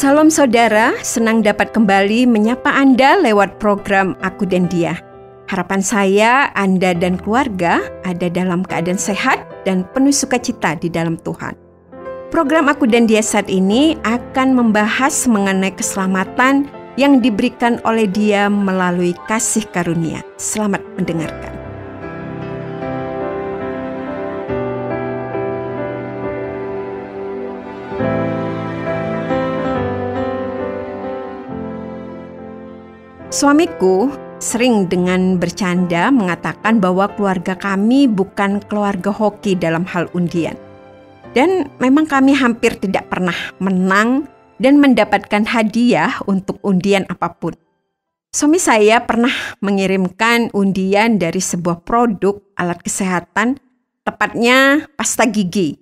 Salam saudara, senang dapat kembali menyapa Anda lewat program Aku dan Dia. Harapan saya Anda dan keluarga ada dalam keadaan sehat dan penuh sukacita di dalam Tuhan. Program Aku dan Dia saat ini akan membahas mengenai keselamatan yang diberikan oleh Dia melalui kasih karunia. Selamat mendengarkan. Suamiku sering dengan bercanda mengatakan bahwa keluarga kami bukan keluarga hoki dalam hal undian. Dan memang kami hampir tidak pernah menang dan mendapatkan hadiah untuk undian apapun. Suami saya pernah mengirimkan undian dari sebuah produk alat kesehatan, tepatnya pasta gigi.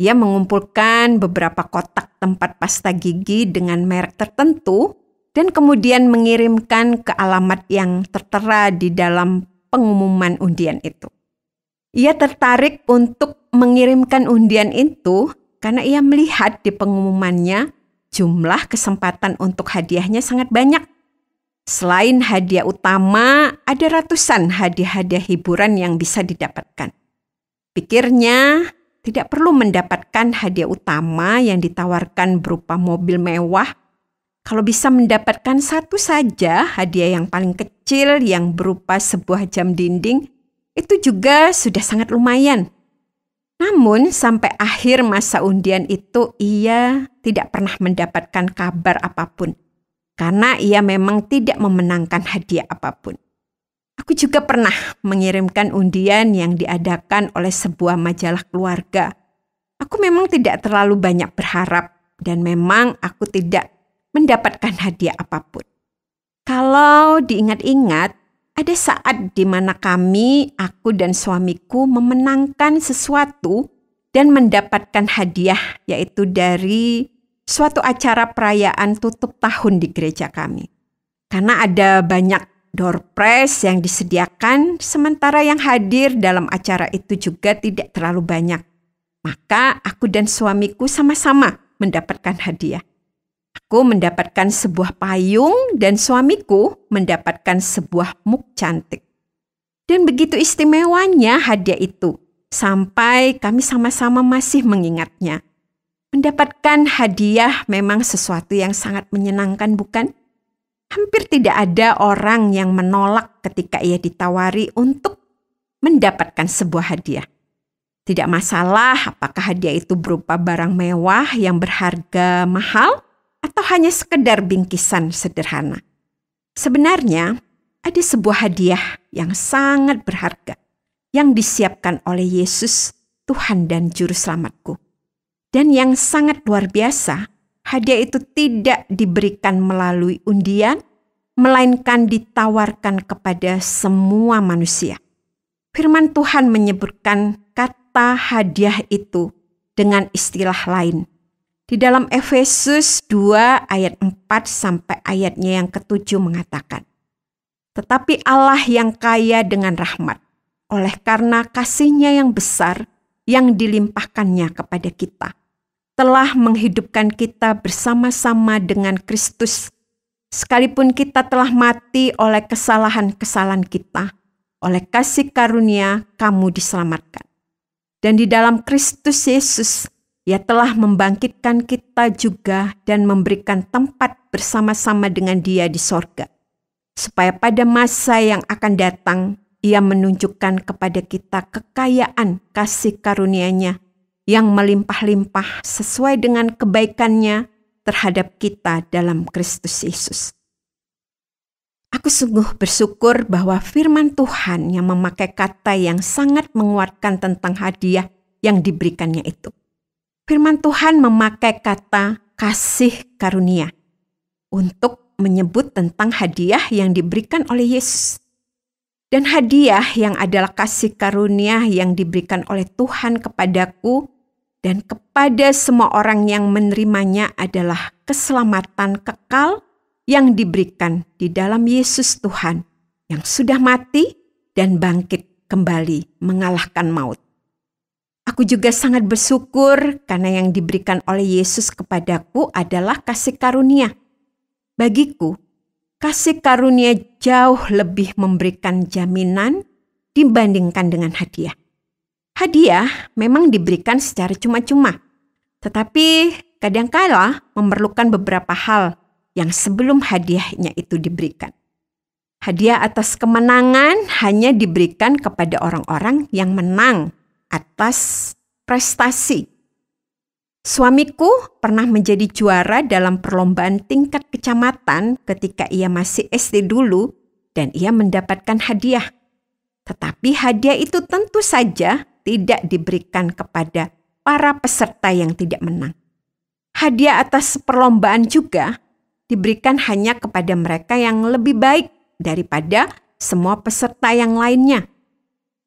Ia mengumpulkan beberapa kotak tempat pasta gigi dengan merek tertentu dan kemudian mengirimkan ke alamat yang tertera di dalam pengumuman undian itu. Ia tertarik untuk mengirimkan undian itu karena ia melihat di pengumumannya jumlah kesempatan untuk hadiahnya sangat banyak. Selain hadiah utama, ada ratusan hadiah-hadiah hiburan yang bisa didapatkan. Pikirnya tidak perlu mendapatkan hadiah utama yang ditawarkan berupa mobil mewah. Kalau bisa mendapatkan satu saja hadiah yang paling kecil yang berupa sebuah jam dinding, itu juga sudah sangat lumayan. Namun sampai akhir masa undian itu ia tidak pernah mendapatkan kabar apapun. Karena ia memang tidak memenangkan hadiah apapun. Aku juga pernah mengirimkan undian yang diadakan oleh sebuah majalah keluarga. Aku memang tidak terlalu banyak berharap dan memang aku tidak mendapatkan hadiah apapun. Kalau diingat-ingat, ada saat di mana aku dan suamiku memenangkan sesuatu dan mendapatkan hadiah, yaitu dari suatu acara perayaan tutup tahun di gereja kami. Karena ada banyak door prize yang disediakan, sementara yang hadir dalam acara itu juga tidak terlalu banyak. Maka aku dan suamiku sama-sama mendapatkan hadiah. Aku mendapatkan sebuah payung dan suamiku mendapatkan sebuah mug cantik. Dan begitu istimewanya hadiah itu, sampai kami sama-sama masih mengingatnya. Mendapatkan hadiah memang sesuatu yang sangat menyenangkan, bukan? Hampir tidak ada orang yang menolak ketika ia ditawari untuk mendapatkan sebuah hadiah. Tidak masalah apakah hadiah itu berupa barang mewah yang berharga mahal, atau hanya sekedar bingkisan sederhana. Sebenarnya ada sebuah hadiah yang sangat berharga yang disiapkan oleh Yesus, Tuhan dan Juru Selamatku. Dan yang sangat luar biasa, hadiah itu tidak diberikan melalui undian, melainkan ditawarkan kepada semua manusia. Firman Tuhan menyebutkan kata hadiah itu dengan istilah lain. Di dalam Efesus 2 ayat 4 sampai ayatnya yang ke-7 mengatakan, "Tetapi Allah yang kaya dengan rahmat, oleh karena kasih-Nya yang besar yang dilimpahkannya kepada kita, telah menghidupkan kita bersama-sama dengan Kristus, sekalipun kita telah mati oleh kesalahan-kesalahan kita, oleh kasih karunia kamu diselamatkan. Dan di dalam Kristus Yesus, Ia telah membangkitkan kita juga dan memberikan tempat bersama-sama dengan Dia di sorga, supaya pada masa yang akan datang, Ia menunjukkan kepada kita kekayaan kasih karunia-Nya yang melimpah-limpah sesuai dengan kebaikan-Nya terhadap kita dalam Kristus Yesus." Aku sungguh bersyukur bahwa firman Tuhan yang memakai kata yang sangat menguatkan tentang hadiah yang diberikannya itu. Firman Tuhan memakai kata kasih karunia untuk menyebut tentang hadiah yang diberikan oleh Yesus. Dan hadiah yang adalah kasih karunia yang diberikan oleh Tuhan kepadaku dan kepada semua orang yang menerimanya adalah keselamatan kekal yang diberikan di dalam Yesus Tuhan yang sudah mati dan bangkit kembali mengalahkan maut. Aku juga sangat bersyukur karena yang diberikan oleh Yesus kepadaku adalah kasih karunia. Bagiku, kasih karunia jauh lebih memberikan jaminan dibandingkan dengan hadiah. Hadiah memang diberikan secara cuma-cuma, tetapi kadangkala memerlukan beberapa hal yang sebelum hadiahnya itu diberikan. Hadiah atas kemenangan hanya diberikan kepada orang-orang yang menang atas prestasi. Suamiku pernah menjadi juara dalam perlombaan tingkat kecamatan ketika ia masih SD dulu dan ia mendapatkan hadiah. Tetapi hadiah itu tentu saja tidak diberikan kepada para peserta yang tidak menang. Hadiah atas perlombaan juga diberikan hanya kepada mereka yang lebih baik daripada semua peserta yang lainnya.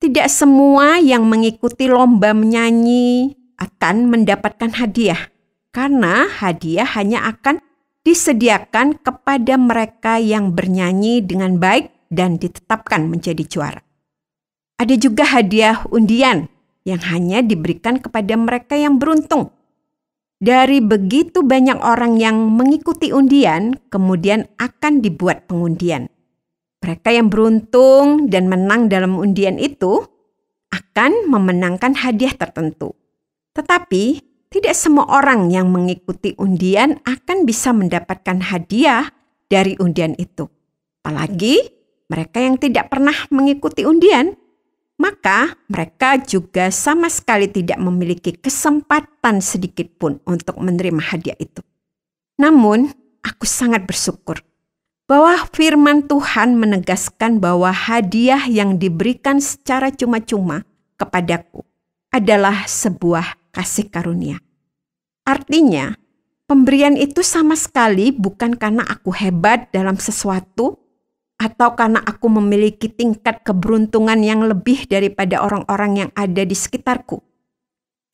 Tidak semua yang mengikuti lomba menyanyi akan mendapatkan hadiah, karena hadiah hanya akan disediakan kepada mereka yang bernyanyi dengan baik dan ditetapkan menjadi juara. Ada juga hadiah undian yang hanya diberikan kepada mereka yang beruntung. Dari begitu banyak orang yang mengikuti undian, kemudian akan dibuat pengundian. Mereka yang beruntung dan menang dalam undian itu akan memenangkan hadiah tertentu. Tetapi tidak semua orang yang mengikuti undian akan bisa mendapatkan hadiah dari undian itu. Apalagi mereka yang tidak pernah mengikuti undian, maka mereka juga sama sekali tidak memiliki kesempatan sedikit pun untuk menerima hadiah itu. Namun, aku sangat bersyukur bahwa firman Tuhan menegaskan bahwa hadiah yang diberikan secara cuma-cuma kepadaku adalah sebuah kasih karunia. Artinya, pemberian itu sama sekali bukan karena aku hebat dalam sesuatu atau karena aku memiliki tingkat keberuntungan yang lebih daripada orang-orang yang ada di sekitarku.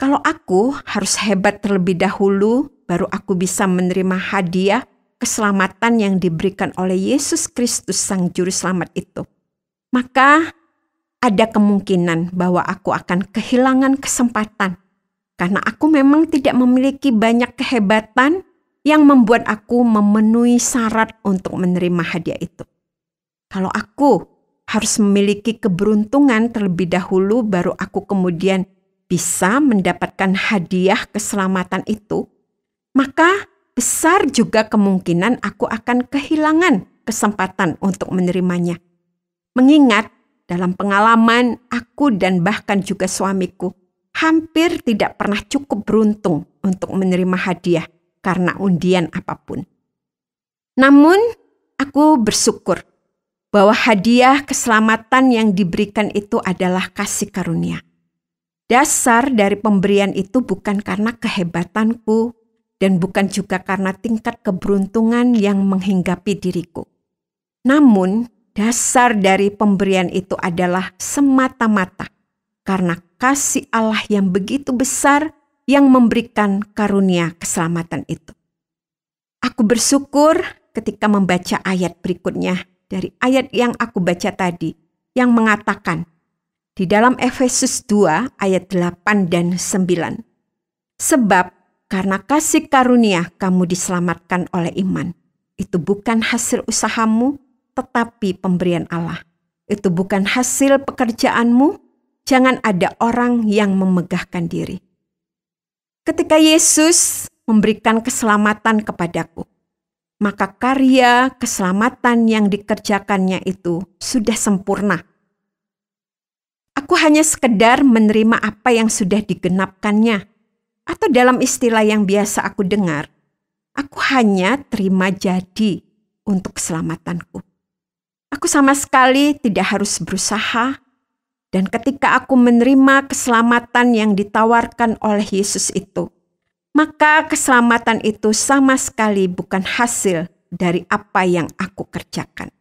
Kalau aku harus hebat terlebih dahulu, baru aku bisa menerima hadiah keselamatan yang diberikan oleh Yesus Kristus Sang Juru Selamat itu, maka ada kemungkinan bahwa aku akan kehilangan kesempatan karena aku memang tidak memiliki banyak kehebatan yang membuat aku memenuhi syarat untuk menerima hadiah itu. Kalau aku harus memiliki keberuntungan terlebih dahulu, baru aku kemudian bisa mendapatkan hadiah keselamatan itu, maka besar juga kemungkinan aku akan kehilangan kesempatan untuk menerimanya. Mengingat dalam pengalaman aku dan bahkan juga suamiku hampir tidak pernah cukup beruntung untuk menerima hadiah karena undian apapun. Namun aku bersyukur bahwa hadiah keselamatan yang diberikan itu adalah kasih karunia. Dasar dari pemberian itu bukan karena kehebatanku dan bukan juga karena tingkat keberuntungan yang menghinggapi diriku. Namun, dasar dari pemberian itu adalah semata-mata karena kasih Allah yang begitu besar yang memberikan karunia keselamatan itu. Aku bersyukur ketika membaca ayat berikutnya dari ayat yang aku baca tadi, yang mengatakan di dalam Efesus 2 ayat 8 dan 9. Sebab karena kasih karunia kamu diselamatkan oleh iman. Itu bukan hasil usahamu, tetapi pemberian Allah. Itu bukan hasil pekerjaanmu, jangan ada orang yang memegahkan diri. Ketika Yesus memberikan keselamatan kepadaku, maka karya keselamatan yang dikerjakannya itu sudah sempurna. Aku hanya sekedar menerima apa yang sudah digenapkannya. Atau dalam istilah yang biasa aku dengar, aku hanya terima jadi untuk keselamatanku. Aku sama sekali tidak harus berusaha. Dan ketika aku menerima keselamatan yang ditawarkan oleh Yesus itu, maka keselamatan itu sama sekali bukan hasil dari apa yang aku kerjakan.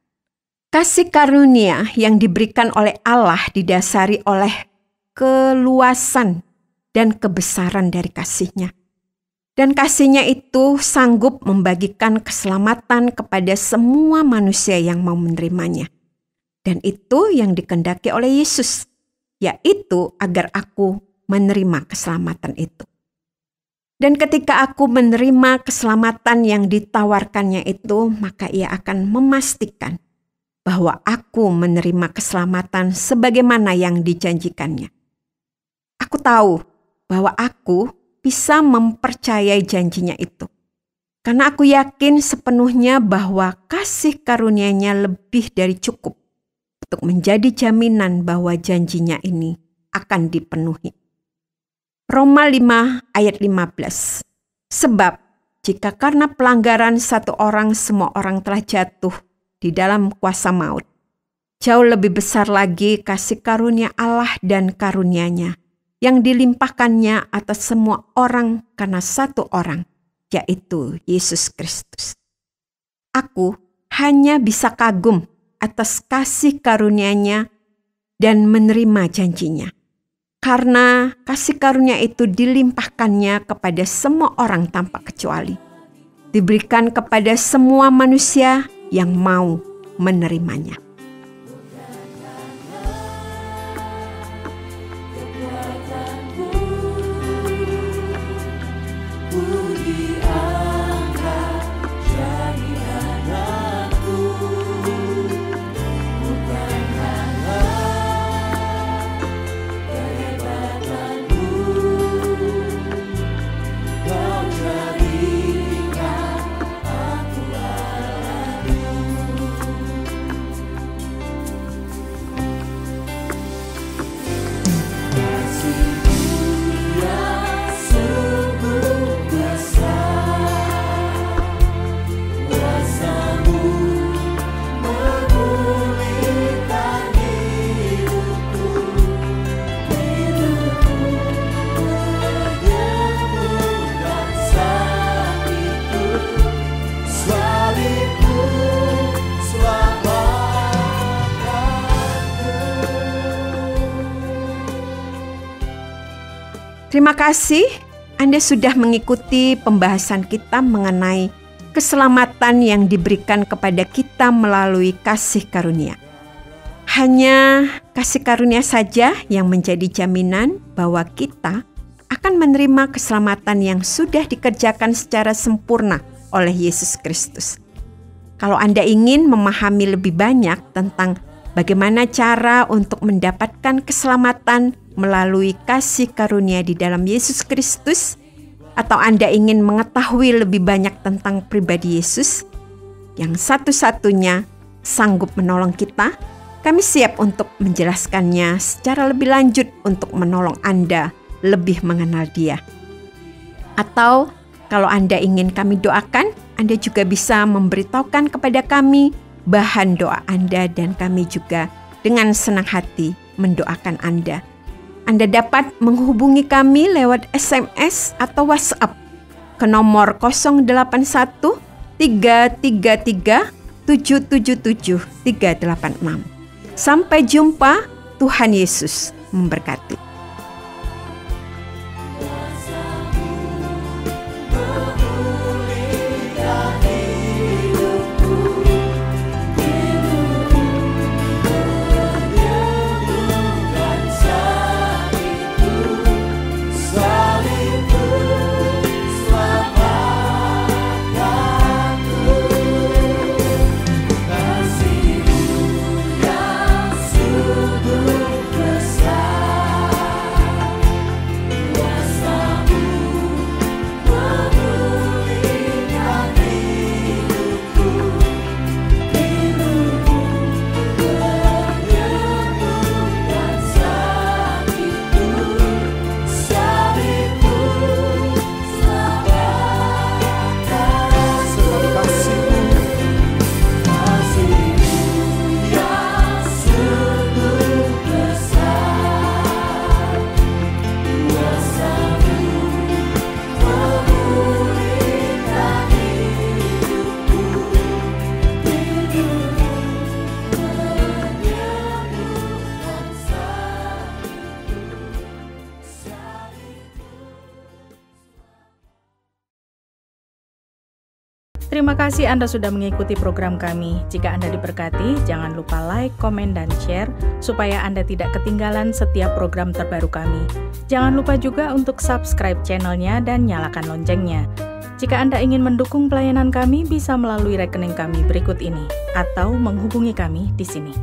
Kasih karunia yang diberikan oleh Allah didasari oleh keluasan dan kebesaran dari kasih-Nya. Dan kasih-Nya itu sanggup membagikan keselamatan kepada semua manusia yang mau menerimanya. Dan itu yang dikehendaki oleh Yesus, yaitu agar aku menerima keselamatan itu. Dan ketika aku menerima keselamatan yang ditawarkannya itu, maka ia akan memastikan bahwa aku menerima keselamatan sebagaimana yang dijanjikannya. Aku tahu bahwa aku bisa mempercayai janjinya itu. Karena aku yakin sepenuhnya bahwa kasih karunia-Nya lebih dari cukup untuk menjadi jaminan bahwa janjinya ini akan dipenuhi. Roma 5 ayat 15. Sebab jika karena pelanggaran satu orang semua orang telah jatuh di dalam kuasa maut, jauh lebih besar lagi kasih karunia Allah dan karunia-Nya yang dilimpahkannya atas semua orang karena satu orang, yaitu Yesus Kristus. Aku hanya bisa kagum atas kasih karunia-Nya dan menerima janjinya. Karena kasih karunia itu dilimpahkannya kepada semua orang tanpa kecuali. Diberikan kepada semua manusia yang mau menerimanya. Terima kasih Anda sudah mengikuti pembahasan kita mengenai keselamatan yang diberikan kepada kita melalui kasih karunia. Hanya kasih karunia saja yang menjadi jaminan bahwa kita akan menerima keselamatan yang sudah dikerjakan secara sempurna oleh Yesus Kristus. Kalau Anda ingin memahami lebih banyak tentang bagaimana cara untuk mendapatkan keselamatan melalui kasih karunia di dalam Yesus Kristus, atau Anda ingin mengetahui lebih banyak tentang pribadi Yesus yang satu-satunya sanggup menolong kita, kami siap untuk menjelaskannya secara lebih lanjut untuk menolong Anda lebih mengenal Dia. Atau kalau Anda ingin kami doakan, Anda juga bisa memberitahukan kepada kami bahan doa Anda dan kami juga dengan senang hati mendoakan Anda. Anda dapat menghubungi kami lewat SMS atau WhatsApp ke nomor 081 333 777 386. Sampai jumpa, Tuhan Yesus memberkati. Terima kasih Anda sudah mengikuti program kami. Jika Anda diberkati, jangan lupa like, komen, dan share supaya Anda tidak ketinggalan setiap program terbaru kami. Jangan lupa juga untuk subscribe channelnya dan nyalakan loncengnya. Jika Anda ingin mendukung pelayanan kami, bisa melalui rekening kami berikut ini atau menghubungi kami di sini.